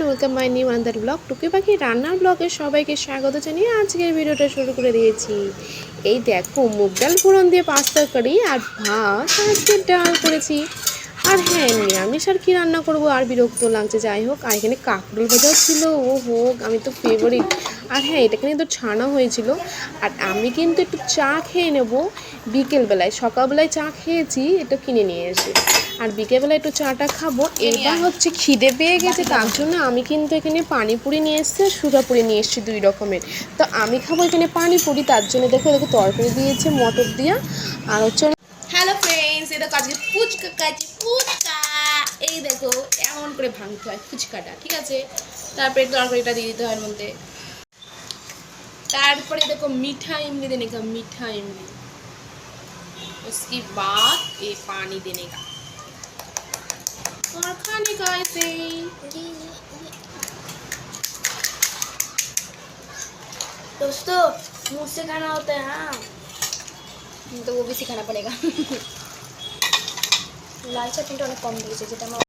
Welcome my new আন্দার blog. টুকি পাখি রান্নার ব্লগে সবাইকে স্বাগত জানিয়ে আজকের ভিডিওটা শুরু করে দিয়েছি। এই দেখো, মুগ ডাল ফোড়ন দিয়ে পাস্তা কারি আর ভাত, আজকের ডাল করেছি। আর হ্যাঁ, নিরামিষ আর কি রান্না করবো, আর বিরক্ত লাগছে। যাই হোক, আর এখানে কাঁকরোল ভাজাও ছিল। ও হোক, আমি তো ফেভারিট। আর হ্যাঁ, এটা কিন্তু ছানা হয়েছিল। আর আমি কিন্তু একটু চা খেয়ে নেব বিকেলবেলায়। সকালবেলায় চা খেয়েছি, এটা কিনে নিয়ে এসে, আর বিকেলবেলা একটু চাটা খাবো। এবার হচ্ছে খিদে পেয়ে গেছে, তার জন্য আমি কিন্তু এখানে পানিপুরি নিয়ে এসেছি আর সুগাপুরি নিয়ে এসেছি, 2 রকমের। তো আমি খাবো এখানে পানিপুরি, তার জন্য দেখো তরকারি দিয়েছে মটর দিয়া। আর হচ্ছে হ্যালো ফ্রেন্ডস, এই দেখো আজকে ফুচকা খাচ্ছি। ফুচকা এই দেখো এমন করে ভাঙতে হয় ফুচকাটা, ঠিক আছে। তারপরে তরকারিটা দিয়ে দিতে হয় এর মধ্যে। তারপরে देखो मीठा इमली देने का, मीठा इमली। उसके बाद ये पानी देने का और खाने का ऐसे। दोस्तों, मुझसे खाना होता है। हाँ, तो वो भी सिखाना पड़ेगा। लाल चटनी तो अनेक कम दिए যেটা